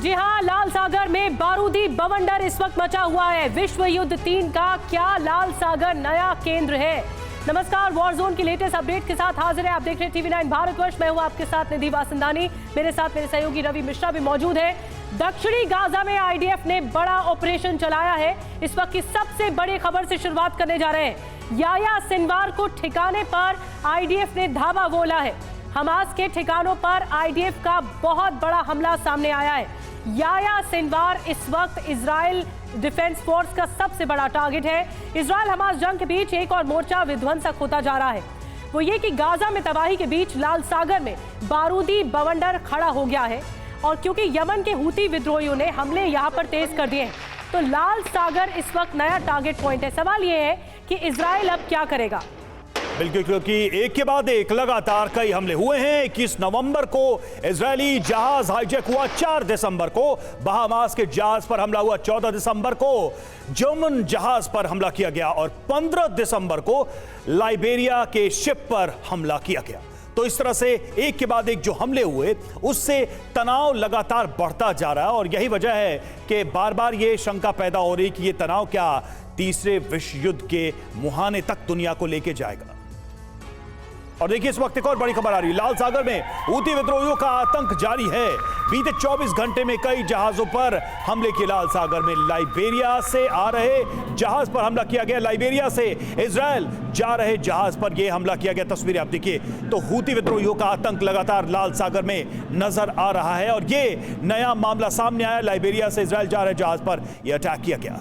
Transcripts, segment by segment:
जी हां, लाल सागर में बारूदी बवंडर इस वक्त मचा हुआ है। विश्व युद्ध 3 का क्या लाल सागर नया केंद्र है? नमस्कार, वॉर जोन की लेटेस्ट अपडेट के साथ हाजिर है। आप देख रहे हैं TV9 भारतवर्ष। मैं हूं आपके साथ निधि वासंदानी। मेरे साथ मेरे सहयोगी रवि मिश्रा भी मौजूद है। दक्षिणी गाजा में IDF ने बड़ा ऑपरेशन चलाया है। इस वक्त की सबसे बड़ी खबर से शुरुआत करने जा रहे हैं। याह्या सिनवार को ठिकाने पर IDF ने धावा बोला है। हमास के ठिकानों पर IDF का बहुत बड़ा हमला सामने आया है। याह्या सिनवार इस वक्त इजराइल डिफेंस फोर्स का सबसे बड़ा टारगेट है। इजराइल हमास जंग के बीच एक और मोर्चा विध्वंसक होता जा रहा है, वो ये कि गाजा में तबाही के बीच लाल सागर में बारूदी बवंडर खड़ा हो गया है। और क्योंकि यमन के हूती विद्रोहियों ने हमले यहां पर तेज कर दिए हैं, तो लाल सागर इस वक्त नया टारगेट पॉइंट है। सवाल यह है कि इजराइल अब क्या करेगा। बिल्कुल, क्योंकि एक के बाद एक लगातार कई हमले हुए हैं। 21 नवंबर को इजरायली जहाज हाईजैक हुआ, 4 दिसंबर को बहामास के जहाज पर हमला हुआ, 14 दिसंबर को जर्मन जहाज पर हमला किया गया और 15 दिसंबर को लाइबेरिया के शिप पर हमला किया गया। तो इस तरह से एक के बाद एक जो हमले हुए, उससे तनाव लगातार बढ़ता जा रहा है। और यही वजह है कि बार बार ये शंका पैदा हो रही कि ये तनाव क्या तीसरे विश्व युद्ध के मुहाने तक दुनिया को लेके जाएगा। और देखिए, इस वक्त एक और बड़ी खबर आ रही है। लाल सागर में हूती विद्रोहियों का आतंक जारी है। बीते 24 घंटे में कई जहाजों पर हमले किए। लाल सागर में लाइबेरिया से आ रहे जहाज पर हमला किया गया। लाइबेरिया से इजराइल जा रहे जहाज पर यह हमला किया गया। तस्वीरें आप देखिए, तो हूती विद्रोहियों का आतंक लगातार लाल सागर में नजर आ रहा है। और यह नया मामला सामने आया। लाइबेरिया से इजराइल जा रहे जहाज पर यह अटैक किया गया।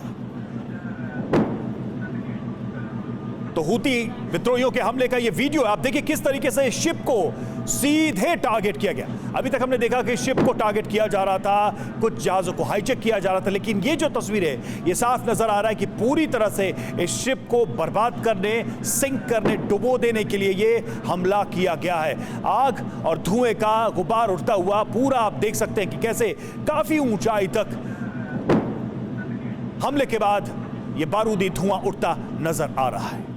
तो हूती विद्रोहियों के हमले का ये वीडियो आप देखिए, किस तरीके से शिप को सीधे टारगेट किया गया। अभी तक हमने देखा कि शिप को टारगेट किया जा रहा था, कुछ जहाजों को हाईजैक किया जा रहा था, लेकिन ये जो तस्वीर है, ये साफ नजर आ रहा है कि पूरी तरह से इस शिप को बर्बाद करने, सिंक करने, डुबो देने के लिए ये हमला किया गया है। आग और धुएं का गुबार उठता हुआ पूरा आप देख सकते हैं कि कैसे काफी ऊंचाई तक हमले के बाद ये बारूदी धुआं उठता नजर आ रहा है।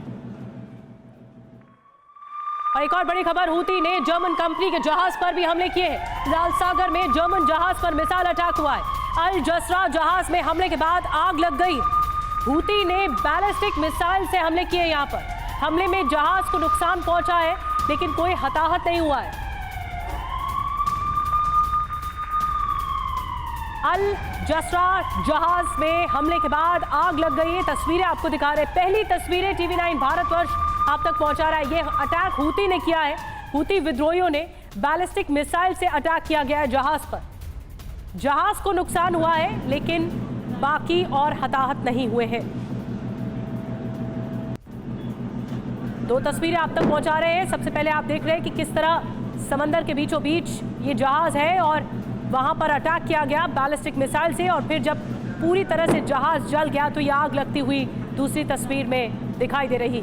और एक और बड़ी खबर, हूती ने जर्मन कंपनी के जहाज पर भी हमले किए हैं। लाल सागर में जर्मन जहाज पर मिसाइल अटैक हुआ है। अल जसरा जहाज में हमले के बाद आग लग गई। हूती ने बैलिस्टिक मिसाइल से हमले किए। यहां पर हमले में जहाज को नुकसान पहुंचा है, लेकिन कोई हताहत नहीं हुआ है। अल जसरा जहाज में हमले के बाद आग लग गई है। तस्वीरें आपको दिखा रहे हैं। पहली तस्वीरें TV9 भारतवर्ष आप तक पहुंचा रहा है। ये अटैक हूती ने किया है। हूती विद्रोहियों ने बैलिस्टिक मिसाइल से अटैक किया गया है जहाज पर। जहाज को नुकसान हुआ है, लेकिन बाकी और हताहत नहीं हुए हैं। दो तस्वीरें आप तक पहुंचा रहे हैं। सबसे पहले आप देख रहे हैं कि किस तरह समंदर के बीचों बीच ये जहाज है और वहां पर अटैक किया गया बैलिस्टिक मिसाइल से। और फिर जब पूरी तरह से जहाज जल गया तो ये आग लगती हुई दूसरी तस्वीर में दिखाई दे रही।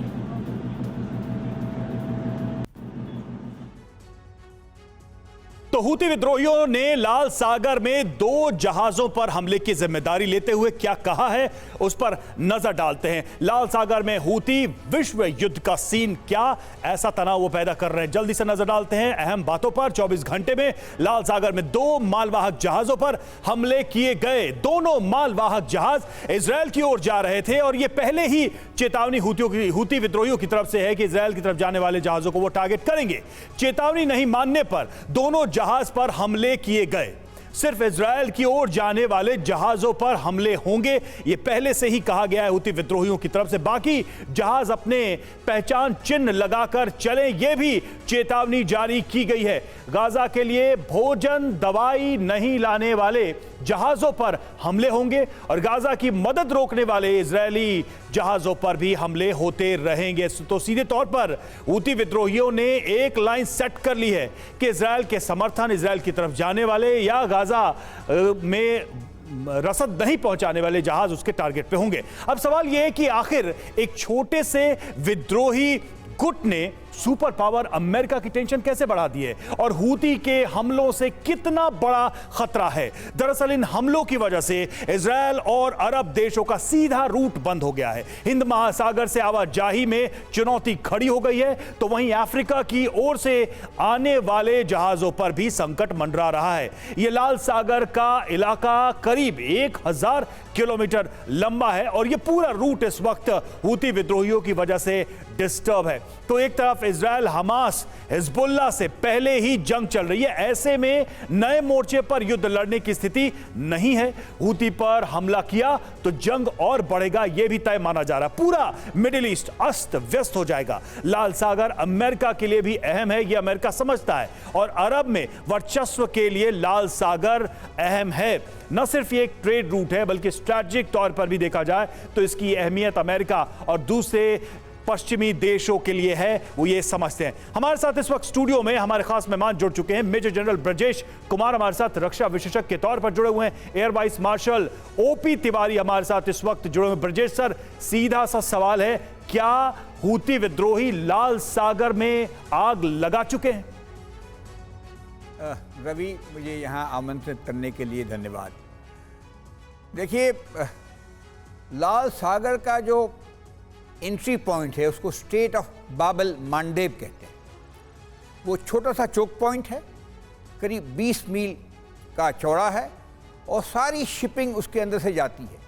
तो हूती विद्रोहियों ने लाल सागर में 2 जहाजों पर हमले की जिम्मेदारी लेते हुए क्या कहा है, उस पर नजर डालते हैं। लाल सागर में हूती विश्व युद्ध का सीन क्या, ऐसा तनाव वो पैदा कर रहे हैं, जल्दी से नजर डालते हैं अहम बातों पर। 24 घंटे में लाल सागर में 2 मालवाहक जहाजों पर हमले किए गए। दोनों मालवाहक जहाज इजराइल की ओर जा रहे थे और यह पहले ही चेतावनी हूती विद्रोहियों की तरफ से है कि इजराइल की तरफ जाने वाले जहाजों को वो टारगेट करेंगे। चेतावनी नहीं मानने पर दोनों जहाज पर हमले किए गए। सिर्फ इजराइल की ओर जाने वाले जहाजों पर हमले होंगे, यह पहले से ही कहा गया है हूती विद्रोहियों की तरफ से। बाकी जहाज अपने पहचान चिन्ह लगाकर चलें, यह भी चेतावनी जारी की गई है। गाजा के लिए भोजन दवाई नहीं लाने वाले जहाजों पर हमले होंगे और गाजा की मदद रोकने वाले इजरायली जहाजों पर भी हमले होते रहेंगे। तो सीधे तौर पर हूती विद्रोहियों ने एक लाइन सेट कर ली है कि इजराइल के समर्थन, इजराइल की तरफ जाने वाले या गाजा में रसद नहीं पहुंचाने वाले जहाज उसके टारगेट पे होंगे। अब सवाल यह है कि आखिर एक छोटे से विद्रोही गुट ने सुपर पावर अमेरिका की टेंशन कैसे बढ़ा दी है और हूती के हमलों से कितना बड़ा खतरा है। दरअसल इन हमलों की वजह से इजरायल और अरब देशों का सीधा रूट बंद हो गया है। हिंद महासागर से आवाजाही में चुनौती खड़ी हो गई है, तो वहीं अफ्रीका की ओर से आने वाले जहाजों पर भी संकट मंडरा रहा है। यह लाल सागर का इलाका करीब 1000 किलोमीटर लंबा है और यह पूरा रूट इस वक्त हूती विद्रोहियों की वजह से डिस्टर्ब है। तो एक तरफ इजरायल हमास हिजबुल्लाह से पहले ही जंग चल रही है, ऐसे में नए मोर्चे पर युद्ध लड़ने की स्थिति नहीं है। हूती पर हमला किया तो जंग और बढ़ेगा, यह भी तय माना जा रहा है। पूरा मिडिल ईस्ट अस्त व्यस्त हो जाएगा। लाल सागर अमेरिका के लिए भी अहम है, यह अमेरिका समझता है और अरब में वर्चस्व के लिए लाल सागर अहम है। न सिर्फ ये एक ट्रेड रूट है बल्कि स्ट्रैटेजिक तौर पर भी देखा जाए तो इसकी अहमियत अमेरिका और दूसरे पश्चिमी देशों के लिए है, वो ये समझते हैं। हमारे साथ इस वक्त स्टूडियो में हमारे खास मेहमान जुड़ चुके हैं। मेजर जनरल ब्रजेश कुमार हमारे साथ रक्षा विशेषज्ञ के तौर पर जुड़े हुए हैं। Air vice marshal OP Tiwari हमारे साथ इस वक्त जुड़े हुए हैं। ब्रजेश सर, सीधा सा सवाल है, क्या हूती विद्रोही लाल सागर में आग लगा चुके हैं? रवि, मुझे यहाँ आमंत्रित करने के लिए धन्यवाद। देखिए, लाल सागर का जो एंट्री पॉइंट है उसको स्ट्रेट ऑफ बाबल मांडेब कहते हैं। वो छोटा सा चोक पॉइंट है, करीब 20 मील का चौड़ा है और सारी शिपिंग उसके अंदर से जाती है।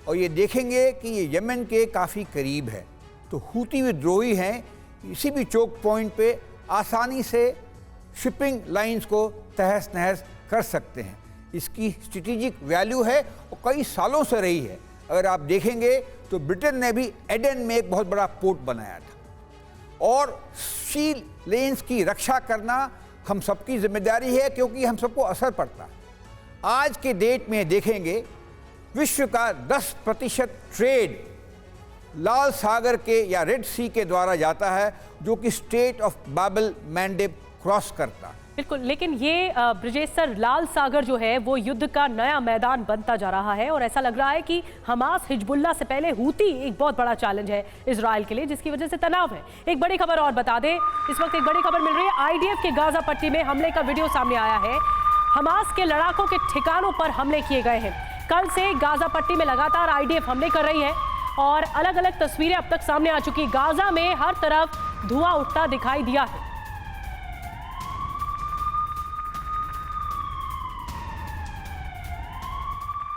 और ये देखेंगे कि ये यमन के काफ़ी करीब है, तो हूती विद्रोही हैं किसी भी चोक पॉइंट पे आसानी से शिपिंग लाइंस को तहस नहस कर सकते हैं। इसकी स्ट्रेटेजिक वैल्यू है और कई सालों से रही है। अगर आप देखेंगे तो ब्रिटेन ने भी एडन में एक बहुत बड़ा पोर्ट बनाया था और सी लेन्स की रक्षा करना हम सबकी जिम्मेदारी है, क्योंकि हम सबको असर पड़ता है। आज के डेट में देखेंगे विश्व का 10% ट्रेड लाल सागर के या रेड सी के द्वारा जाता है, जो कि स्ट्रेट ऑफ बाबल मैंडेब क्रॉस करता। बिल्कुल, लेकिन ये ब्रजेश सर, लाल सागर जो है वो युद्ध का नया मैदान बनता जा रहा है और ऐसा लग रहा है कि हमास हिजबुल्लाह से पहले हूती एक बहुत बड़ा चैलेंज है इजराइल के लिए, जिसकी वजह से तनाव है। एक बड़ी खबर और बता दें, इस वक्त एक बड़ी खबर मिल रही है। आईडीएफ के गाजा पट्टी में हमले का वीडियो सामने आया है। हमास के लड़ाकों के ठिकानों पर हमले किए गए हैं। कल से गाजा पट्टी में लगातार आईडीएफ हमले कर रही है और अलग अलग तस्वीरें अब तक सामने आ चुकी। गाजा में हर तरफ धुआं उठता दिखाई दिया है।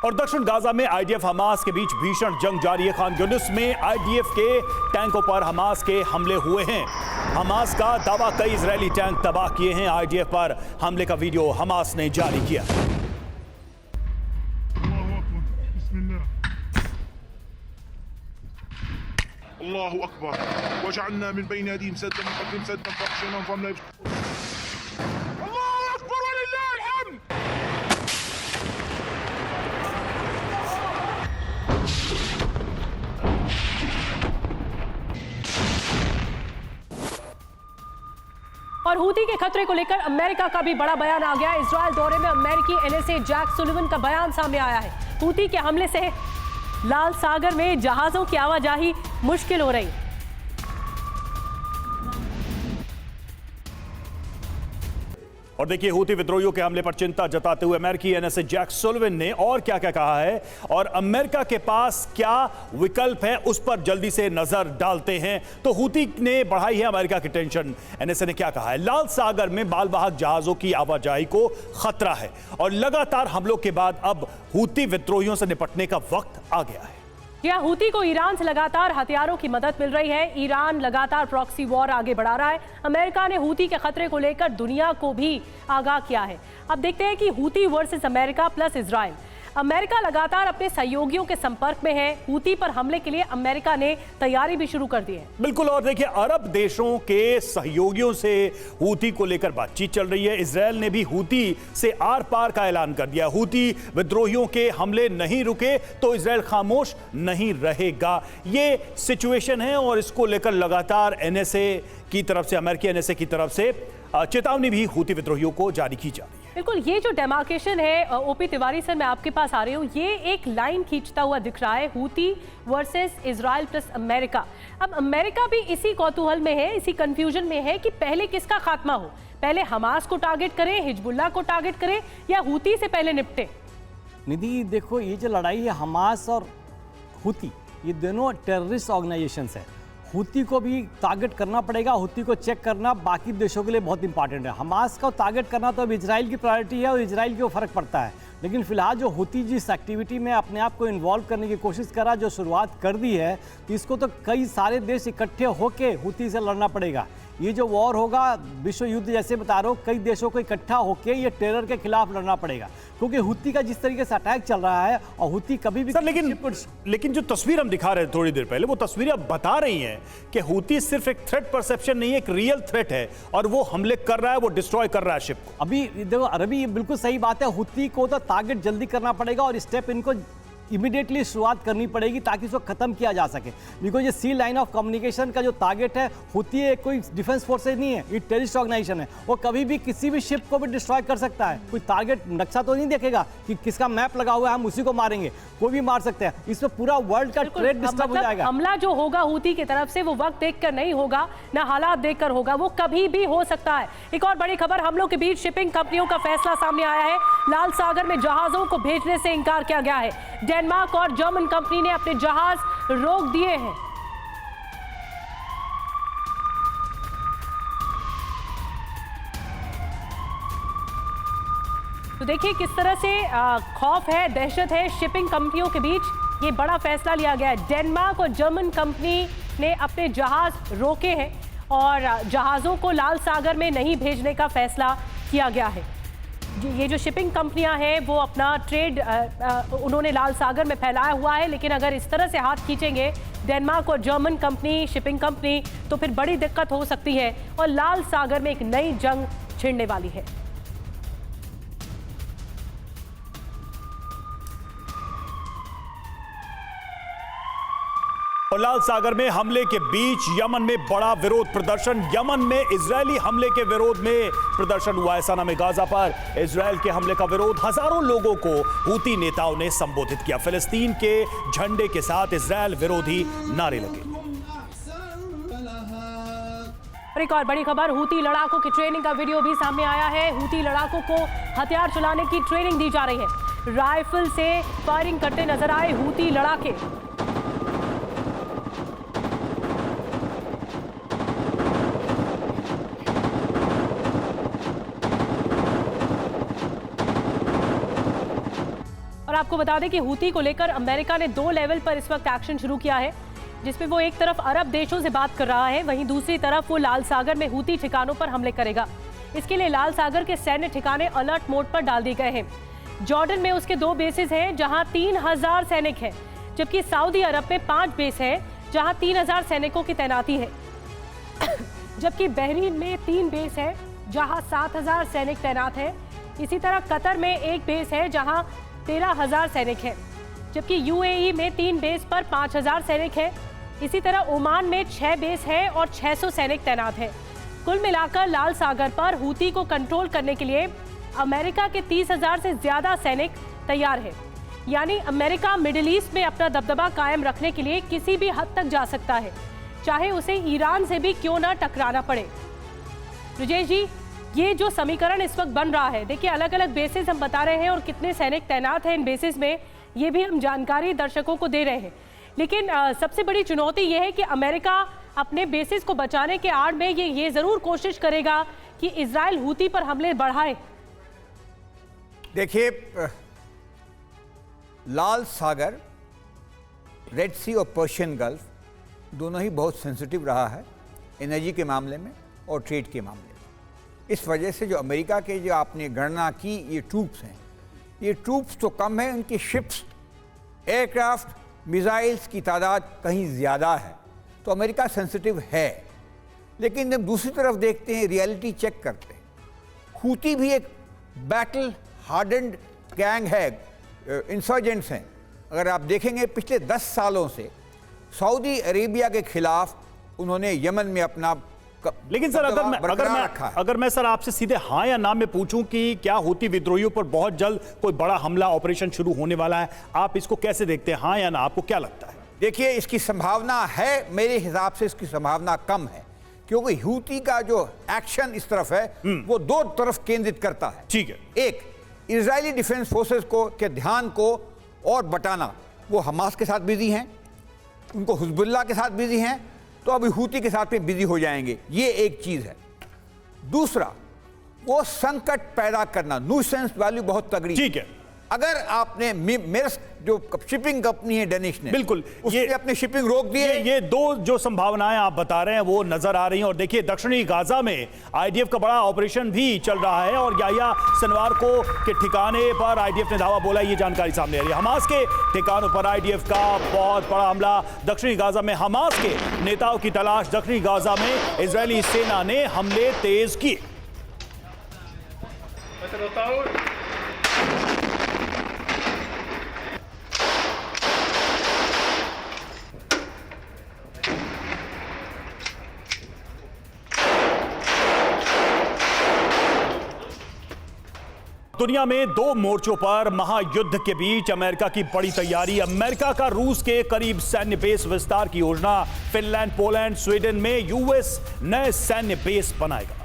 और दक्षिण गाजा में आईडीएफ हमास के बीच भीषण जंग जारी है। खान यूनिस में आईडीएफ के टैंकों पर हमास के हमले हुए हैं। हमास का दावा, कई इजरायली टैंक तबाह किए हैं। आईडीएफ पर हमले का वीडियो हमास ने जारी किया। अल्लाहु अकबर वजअलना मिन बैन यदीहिम सद्दन मुक़द्दिम सद्दन फअग़शयनाहुम फहम ला युबसिरून। अल्लाहु अकबर वलिल्लाहिल हम्द। और हूती के खतरे को लेकर अमेरिका का भी बड़ा बयान आ गया। इजरायल दौरे में अमेरिकी एनएसए जैक सुलिवन का बयान सामने आया है। हूती के हमले से लाल सागर में जहाजों की आवाजाही मुश्किल हो रही। और देखिए, हूती विद्रोहियों के हमले पर चिंता जताते हुए अमेरिकी एनएसए जैक सुलिवन ने और क्या क्या कहा है और अमेरिका के पास क्या विकल्प है, उस पर जल्दी से नजर डालते हैं। तो हूती ने बढ़ाई है अमेरिका की टेंशन। एनएसए ने क्या कहा है? लाल सागर में मालवाहक जहाजों की आवाजाही को खतरा है और लगातार हमलों के बाद अब हूती विद्रोहियों से निपटने का वक्त आ गया है। क्या हूती को ईरान से लगातार हथियारों की मदद मिल रही है। ईरान लगातार प्रॉक्सी वॉर आगे बढ़ा रहा है। अमेरिका ने हूती के खतरे को लेकर दुनिया को भी आगाह किया है। अब देखते हैं कि Houthi versus America plus Israel. America लगातार अपने सहयोगियों के संपर्क में है। हूती पर हमले के लिए अमेरिका ने तैयारी भी शुरू कर दी है। बिल्कुल, और देखिए, अरब देशों के सहयोगियों से हूती को लेकर बातचीत चल रही है। इजरायल ने भी हूती से आर पार का ऐलान कर दिया। हूती विद्रोहियों के हमले नहीं रुके तो इजरायल खामोश नहीं रहेगा। ये सिचुएशन है और इसको लेकर लगातार एनएसए की तरफ से, अमेरिकी एनएसए की तरफ से चेतावनी भी हूती विद्रोहियों को जारी की जा रही है। बिल्कुल, ये जो डेमार्केशन है ओपी तिवारी सर, मैं आपके पास आ रही हूँ, ये एक लाइन खींचता हुआ दिख रहा है, Houthi versus Israel plus America. अब अमेरिका भी इसी कौतूहल में है, इसी कंफ्यूजन में है कि पहले किसका खात्मा हो, पहले हमास को टारगेट करें, हिजबुल्लाह को टारगेट करें, या हूती से पहले निपटे। निधि देखो, ये जो लड़ाई है हमास और हूती, ये दोनों टेररिस्ट ऑर्गेनाइजेशंस है। हूती को भी टारगेट करना पड़ेगा, हूती को चेक करना बाकी देशों के लिए बहुत इंपॉर्टेंट है। हमास को टारगेट करना तो अब इजराइल की प्रायोरिटी है और इजराइल को फ़र्क पड़ता है। लेकिन फिलहाल जो हूती जिस एक्टिविटी में अपने आप को इन्वॉल्व करने की कोशिश कर रहा, जो शुरुआत कर दी है, इसको तो कई सारे देश इकट्ठे होके हूती से लड़ना पड़ेगा। ये जो वॉर होगा, विश्व युद्ध जैसे बता रहा हूँ, कई देशों को इकट्ठा होके ये टेरर के खिलाफ लड़ना पड़ेगा, क्योंकि हूती का जिस तरीके से अटैक चल रहा है, और हूती कभी भी सर लेकिन जो तस्वीर हम दिखा रहे थे थोड़ी देर पहले, वो तस्वीरें अब बता रही हैं कि हूती सिर्फ एक थ्रेट परसेप्शन नहीं है, एक रियल थ्रेट है, और वो हमले कर रहा है, वो डिस्ट्रॉय कर रहा है शिप को। अभी देखो अरबी, ये बिल्कुल सही बात है, हूती को तो टारगेट जल्दी करना पड़ेगा और स्टेप इनको इमीडिएटली शुरुआत करनी पड़ेगी ताकि इसको खत्म किया जा सके। बिकॉज ये सी लाइन ऑफ कम्युनिकेशन का जो टारगेट है, होती है कोई डिफेंस फोर्सेज नहीं है, ये टेररिस्ट ऑर्गेनाइजेशन है, वो कभी भी किसी भी शिप को भी डिस्ट्रॉय कर सकता है। कोई टारगेट नक्शा तो नहीं देखेगा कि किसका मैप लगा हुआ है हम उसी को मारेंगे, कोई भी मार सकते हैं। इसमें पूरा वर्ल्ड का ट्रेड डिस्टर्ब हो जाएगा। हमला जो होगा हूती की तरफ से, वो वक्त देखकर नहीं होगा, ना हालात देखकर होगा, वो कभी भी हो सकता है। एक और बड़ी खबर हम लोग के बीच, शिपिंग कंपनियों का फैसला सामने आया है। लाल सागर में जहाजों को भेजने से इंकार किया गया है। डेनमार्क और जर्मन कंपनी ने अपने जहाज रोक दिए हैं। तो देखिए किस तरह से खौफ है, दहशत है शिपिंग कंपनियों के बीच। ये बड़ा फैसला लिया गया है। डेनमार्क और जर्मन कंपनी ने अपने जहाज रोके हैं और जहाज़ों को लाल सागर में नहीं भेजने का फैसला किया गया है। ये जो शिपिंग कंपनियां हैं वो अपना ट्रेड उन्होंने लाल सागर में फैलाया हुआ है, लेकिन अगर इस तरह से हाथ खींचेंगे डेनमार्क और जर्मन कंपनी, शिपिंग कंपनी, तो फिर बड़ी दिक्कत हो सकती है और लाल सागर में एक नई जंग छिड़ने वाली है। और लाल सागर में हमले के बीच यमन में बड़ा विरोध प्रदर्शन। यमन में इजरायली हमले के विरोध में प्रदर्शन हुआ है। सना में गाजा पर इजरायल के हमले का विरोध, हजारों लोगों को हूती नेताओं ने संबोधित किया। फिलिस्तीन के झंडे के साथ इजरायल विरोधी नारे लगे। और एक और बड़ी खबर, हूती लड़ाकों की ट्रेनिंग का वीडियो भी सामने आया है। हूती लड़ाकों को हथियार चलाने की ट्रेनिंग दी जा रही है। राइफल से फायरिंग करते नजर आए हूती लड़ाके। और आपको बता दें कि हूती को लेकर अमेरिका ने 2 लेवल पर इस वक्त एक्शन शुरू किया है, जिसमें वो एक तरफ अरब देशों से बात कर रहा है, वहीं दूसरी तरफ वो लाल सागर में हूती ठिकानों पर हमले करेगा। इसके लिए लाल सागर के सैन्य ठिकाने अलर्ट मोड पर डाल दिए गए हैं। जॉर्डन में उसके 2 बेसेस हैं जहां 3000 सैनिक हैं, जबकि सऊदी अरब में 5 बेस हैं जहां 3000 सैनिकों की तैनाती है। जबकि बहरीन में 3 बेस है जहां 7000 सैनिक तैनात हैं। इसी तरह कतर में 1 बेस है जहां 13000 सैनिक हैं, जबकि यूएई में 3 बेस पर 5000 सैनिक हैं। इसी तरह ओमान में 6 बेस है और 600 सैनिक तैनात हैं। कुल मिलाकर लाल सागर पर हूती को कंट्रोल करने के लिए अमेरिका के 30,000 से ज्यादा सैनिक तैयार है। यानी अमेरिका मिडिल ईस्ट में अपना दबदबा कायम रखने के लिए किसी भी हद तक जा सकता है, चाहे उसे ईरान से भी क्यों ना टकराना पड़े। ब्रजेश जी, ये जो समीकरण इस वक्त बन रहा है, देखिए अलग अलग बेसिस हम बता रहे हैं और कितने सैनिक तैनात हैं इन बेसिस में, ये भी हम जानकारी दर्शकों को दे रहे हैं। लेकिन सबसे बड़ी चुनौती ये है कि अमेरिका अपने बेसिस को बचाने के आड़ में ये जरूर कोशिश करेगा कि इजराइल हूती पर हमले बढ़ाए। देखिए, लाल सागर, रेड सी और पर्शियन गल्फ दोनों ही बहुत सेंसिटिव रहा है एनर्जी के मामले में और ट्रेड के मामले में। इस वजह से जो अमेरिका के जो आपने गणना की ये ट्रूप्स हैं, ये ट्रूप्स तो कम है, उनकी शिप्स, एयरक्राफ्ट, मिसाइल्स की तादाद कहीं ज़्यादा है, तो अमेरिका सेंसिटिव है। लेकिन जब दूसरी तरफ देखते हैं, रियलिटी चेक करते हैं, हूती भी एक बैटल हार्डन्ड गैंग है, इंसर्जेंट्स हैं। अगर आप देखेंगे पिछले 10 सालों से सऊदी अरेबिया के खिलाफ उन्होंने यमन में अपना लेकिन सर अगर मैं सर आपसे सीधे हाँ या ना में पूछूं कि क्या हूती विद्रोहियों पर बहुत जल्द कोई बड़ा हमला ऑपरेशन शुरू होने वाला है, आप इसको कैसे देखते हैं, हाँ या ना, आपको क्या लगता है? देखिए, इसकी संभावना है, मेरे हिसाब से इसकी संभावना कम है, क्योंकि हूती का जो एक्शन इस तरफ है वो दो तरफ केंद्रित करता है। ठीक है, एक, इजरायली डिफेंस फोर्सेस को के ध्यान को और बटाना, वो हमास के साथ बिजी हैं, उनको हिजबुल्लाह के साथ बिजी हैं, तो अभी हूती के साथ में बिजी हो जाएंगे, ये एक चीज है। दूसरा, वो संकट पैदा करना, न्यूसेंस वैल्यू बहुत तगड़ी। ठीक है, अगर आपने मेर्स्क जो शिपिंग कंपनी है डेनिश ने, बिल्कुल उसने अपनी शिपिंग रोक दी है। ये दो जो संभावनाएं आप बता रहे हैं वो नजर आ रही हैं। और देखिए, दक्षिणी गाजा में आईडीएफ का बड़ा ऑपरेशन भी चल रहा है और याह्या सिनवार को के ठिकाने पर आईडीएफ ने धावा बोला, ये जानकारी सामने आ रही है। हमास के ठिकानों पर आईडीएफ का बहुत बड़ा हमला दक्षिणी गाजा में। हमास के नेताओं की तलाश, दक्षिणी गाजा में इजरायली सेना ने हमले तेज किए। दुनिया में दो मोर्चों पर महायुद्ध के बीच अमेरिका की बड़ी तैयारी। अमेरिका का रूस के करीब सैन्य बेस विस्तार की योजना। फिनलैंड, पोलैंड, स्वीडन में यूएस नए सैन्य बेस बनाएगा।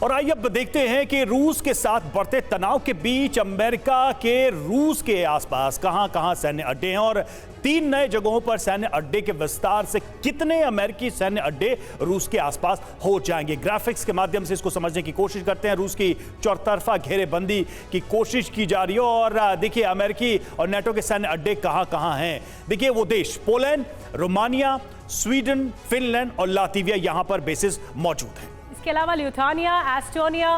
और आइए अब देखते हैं कि रूस के साथ बढ़ते तनाव के बीच अमेरिका के रूस के आसपास कहां-कहां सैन्य अड्डे हैं और 3 नए जगहों पर सैन्य अड्डे के विस्तार से कितने अमेरिकी सैन्य अड्डे रूस के आसपास हो जाएंगे। ग्राफिक्स के माध्यम से इसको समझने की कोशिश करते हैं। रूस की चौतरफा घेरेबंदी की कोशिश की जा रही है और देखिए अमेरिकी और नेटो के सैन्य अड्डे कहां-कहां हैं। देखिए वो देश पोलैंड, रोमानिया, स्वीडन, फिनलैंड और लातविया यहां पर बेसिस मौजूद हैं। इसके अलावा Lithuania, Estonia,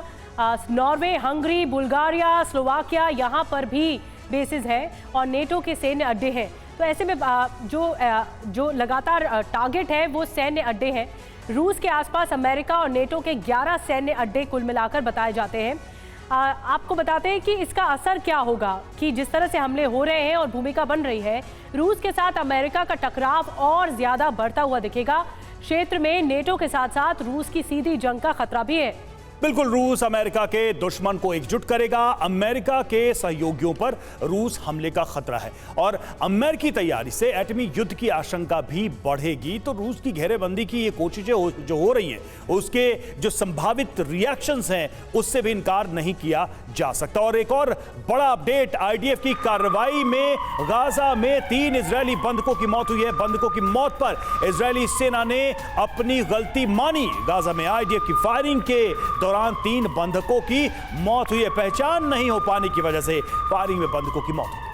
Norway, Hungary, Bulgaria, Slovakia, यहाँ पर भी बेसिस हैं और नेटो के सैन्य अड्डे हैं। तो ऐसे में जो लगातार टारगेट है वो सैन्य अड्डे हैं। रूस के आसपास अमेरिका और नेटो के 11 सैन्य अड्डे कुल मिलाकर बताए जाते हैं। आपको बताते हैं कि इसका असर क्या होगा कि जिस तरह से हमले हो रहे हैं और भूमिका बन रही है, रूस के साथ अमेरिका का टकराव और ज्यादा बढ़ता हुआ दिखेगा। क्षेत्र में नेटो के साथ साथ रूस की सीधी जंग का खतरा भी है। बिल्कुल, रूस अमेरिका के दुश्मन को एकजुट करेगा। अमेरिका के सहयोगियों पर रूस हमले का खतरा है और अमेरिकी तैयारी से एटमी युद्ध की आशंका भी बढ़ेगी। तो रूस की घेरेबंदी की ये कोशिशें जो हो रही हैं उसके जो संभावित रिएक्शंस हैं उससे भी इनकार नहीं किया जा सकता। और एक और बड़ा अपडेट, आईडीएफ की कार्रवाई में गाजा में 3 इजरायली बंधकों की मौत हुई है। बंधकों की मौत पर इजरायली सेना ने अपनी गलती मानी। गाजा में आईडीएफ की फायरिंग के दौरान 3 बंधकों की मौत हुई है। पहचान नहीं हो पाने की वजह से फायरिंग में बंधकों की मौत हुई।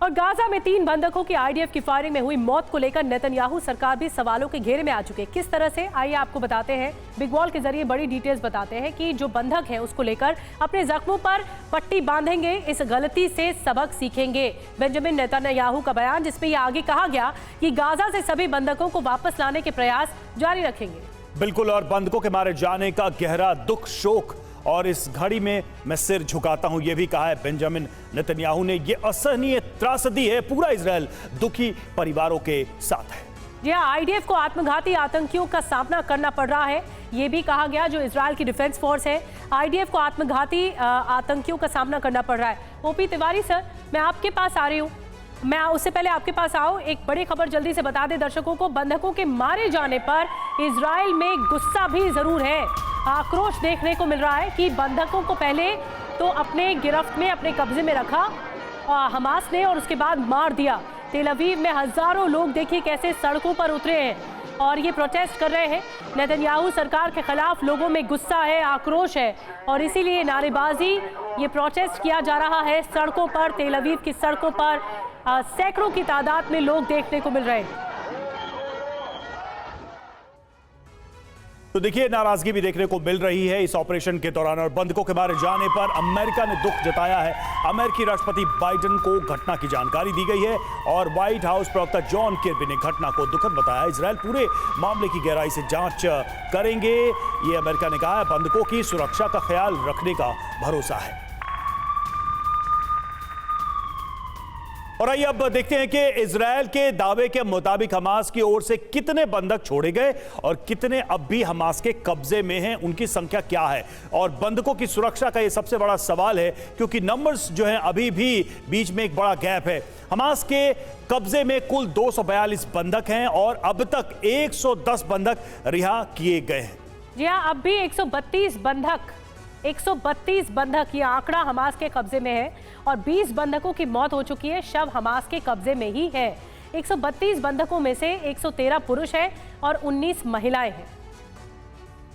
और गाजा में 3 बंधकों की आईडीएफ की फायरिंग में हुई मौत को लेकर नेतन्याहू सरकार भी सवालों के घेरे में आ चुके हैं। किस तरह से, आइए आपको बताते हैं। बिग वॉल के जरिए बड़ी डिटेल्स बताते हैं कि जो बंधक है उसको लेकर अपने जख्मों पर पट्टी बांधेंगे, इस गलती से सबक सीखेंगे। बेंजामिन नेतन्याहू का बयान, जिसमें यह आगे कहा गया कि गाजा से सभी बंधकों को वापस लाने के प्रयास जारी रखेंगे। बिल्कुल, और बंधकों के मारे जाने का गहरा दुख, शोक और इस घड़ी में मैं सिर झुकाता हूं, यह भी कहा है बेंजामिन नेतन्याहू ने। यह असहनीय त्रासदी है, पूरा इजराइल दुखी परिवारों के साथ है। जी हाँ, आईडीएफ को आत्मघाती आतंकियों का सामना करना पड़ रहा है, ये भी कहा गया। जो इजराइल की डिफेंस फोर्स है, आईडीएफ को आत्मघाती आतंकियों का सामना करना पड़ रहा है। ओपी तिवारी सर, मैं आपके पास आ रही हूँ। मैं उससे पहले आपके पास आऊँ, एक बड़ी खबर जल्दी से बता दें दर्शकों को। बंधकों के मारे जाने पर इजराइल में गुस्सा भी जरूर है, आक्रोश देखने को मिल रहा है कि बंधकों को पहले तो अपने गिरफ्त में, अपने कब्जे में रखा हमास ने और उसके बाद मार दिया। तेल अवीव में हजारों लोग देखिए कैसे सड़कों पर उतरे हैं और ये प्रोटेस्ट कर रहे हैं। नेतन्याहू सरकार के खिलाफ लोगों में गुस्सा है, आक्रोश है और इसीलिए नारेबाजी, ये प्रोटेस्ट किया जा रहा है सड़कों पर। तेल अवीव की सड़कों पर सैकड़ों की तादाद में लोग देखने को मिल रहे हैं। तो देखिए नाराजगी भी देखने को मिल रही है इस ऑपरेशन के दौरान और बंधकों के मारे जाने पर अमेरिका ने दुख जताया है। अमेरिकी राष्ट्रपति बाइडेन को घटना की जानकारी दी गई है और व्हाइट हाउस प्रवक्ता जॉन किर्बी ने घटना को दुखद बताया। इजरायल पूरे मामले की गहराई से जांच करेंगे, ये अमेरिका ने कहा है। बंधकों की सुरक्षा का ख्याल रखने का भरोसा है। और आइए अब देखते हैं कि इजरायल के दावे के मुताबिक हमास की ओर से कितने बंधक छोड़े गए और कितने अब भी हमास के कब्जे में हैं, उनकी संख्या क्या है। और बंधकों की सुरक्षा का यह सबसे बड़ा सवाल है क्योंकि नंबर्स जो हैं अभी भी बीच में एक बड़ा गैप है। हमास के कब्जे में कुल 242 बंधक हैं और अब तक 110 बंधक रिहा किए गए हैं। जी हाँ, अब भी 132 बंधक ये आंकड़ा हमास के कब्जे में है और 20 बंधकों की मौत हो चुकी है। शव हमास के कब्जे में ही है। 132 बंधकों में से 113 पुरुष हैं और 19 महिलाएं हैं।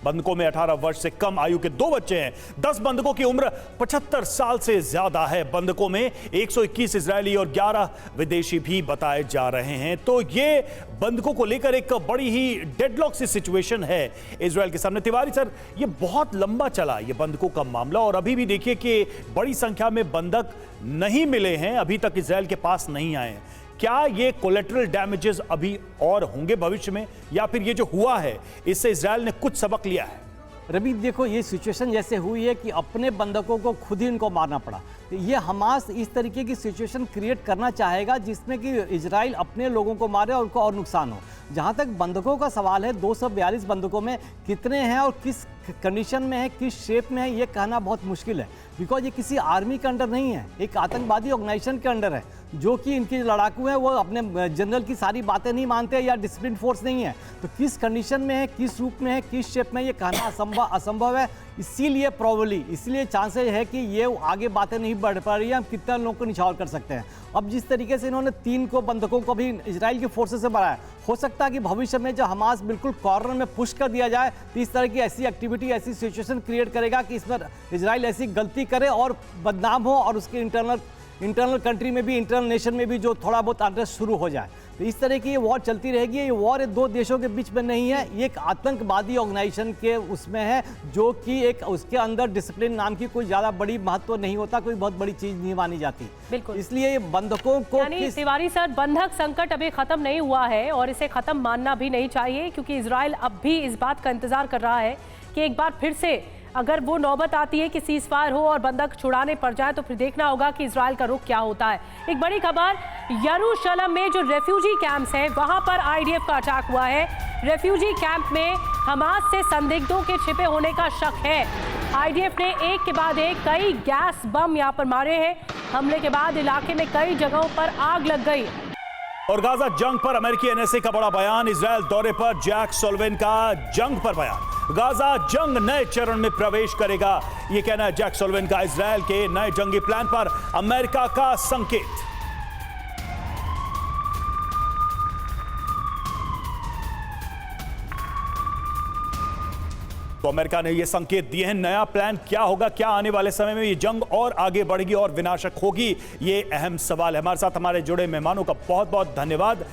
बंधकों में 18 वर्ष से कम आयु के 2 बच्चे हैं। 10 बंधकों की उम्र 75 साल से ज्यादा है। बंधकों में 121 इजरायली और 11 विदेशी भी बताए जा रहे हैं। तो ये बंधकों को लेकर एक बड़ी ही डेडलॉक सी सिचुएशन है इजरायल के सामने। तिवारी सर, ये बहुत लंबा चला ये बंधकों का मामला और अभी भी देखिए कि बड़ी संख्या में बंधक नहीं मिले हैं, अभी तक इजरायल के पास नहीं आए हैं। क्या ये कोलेटरल डैमेजेस अभी और होंगे भविष्य में या फिर ये जो हुआ है इससे इजरायल ने कुछ सबक लिया है? रवि देखो, ये सिचुएशन जैसे हुई है कि अपने बंधकों को खुद ही इनको मारना पड़ा। ये हमास इस तरीके की सिचुएशन क्रिएट करना चाहेगा जिसमें कि इजराइल अपने लोगों को मारे और उनको और नुकसान हो। जहाँ तक बंधकों का सवाल है, 242 बंधकों में कितने हैं और किस कंडीशन में है, किस शेप में है, ये कहना बहुत मुश्किल है। बिकॉज ये किसी आर्मी के अंडर नहीं है, एक आतंकवादी ऑर्गेनाइजेशन के अंडर है, जो कि इनके लड़ाकू हैं वो अपने जनरल की सारी बातें नहीं मानते या डिसिप्लिन फोर्स नहीं है। तो किस कंडीशन में है, किस रूप में है, किस शेप में, ये कहना असंभव है। इसीलिए प्रॉब्ली, इसलिए चांसेस है कि ये आगे बातें नहीं बढ़ पा रही है। हम कितना लोगों को निछावर कर सकते हैं। अब जिस तरीके से इन्होंने 3 को बंधकों को भी इजराइल की फोर्सेस से बढ़ाया, हो सकता है कि भविष्य में जब हमास बिल्कुल कॉर्नर में पुश कर दिया जाए तो इस तरह की ऐसी एक्टिविटी, ऐसी सिचुएशन क्रिएट करेगा कि इसमें इजराइल ऐसी गलती करे और बदनाम हो और उसके इंटरनल कंट्री में भी, इंटरनल नेशन में भी जो थोड़ा बहुत अनरेस्ट शुरू हो जाए। तो इस तरह की ये वॉर चलती रहेगी। ये वॉर 2 देशों के बीच में नहीं है, ये एक आतंकवादी ऑर्गेनाइजेशन के उसमें है, जो कि एक उसके अंदर डिसिप्लिन नाम की कोई ज़्यादा बड़ी महत्व नहीं होता, कोई बहुत बड़ी चीज़ नहीं मानी जाती। बिल्कुल, इसलिए ये बंधकों को तिवारी सर, बंधक संकट अभी खत्म नहीं हुआ है और इसे खत्म मानना भी नहीं चाहिए क्योंकि इजराइल अब भी इस बात का इंतजार कर रहा है कि एक बार फिर से अगर वो नौबत आती है कि सीजफायर हो और बंधक छुड़ाने पड़ जाए तो फिर देखना होगा कि इजराइल का रुख क्या होता है। एक बड़ी खबर, यरूशलेम में जो रेफ्यूजी कैंप्स हैं वहां पर आईडीएफ का अटैक हुआ है। रेफ्यूजी कैंप में हमास से संदिग्धों के छिपे होने का शक है। आईडीएफ ने एक के बाद एक कई गैस बम यहां पर मारे हैं। हमले के बाद इलाके में कई जगहों पर आग लग गई। और गाजा जंग पर अमेरिकी एनएसए का बड़ा बयान। इजरायल दौरे पर जैक सोल्वेन का जंग पर बयान। गाजा जंग नए चरण में प्रवेश करेगा, यह कहना है जैक सोल्वेन का। इजरायल के नए जंगी प्लान पर अमेरिका का संकेत। तो अमेरिका ने यह संकेत दिए हैं। नया प्लान क्या होगा, क्या आने वाले समय में ये जंग और आगे बढ़ेगी और विनाशक होगी, ये अहम सवाल है। हमारे साथ हमारे जुड़े मेहमानों का बहुत बहुत धन्यवाद।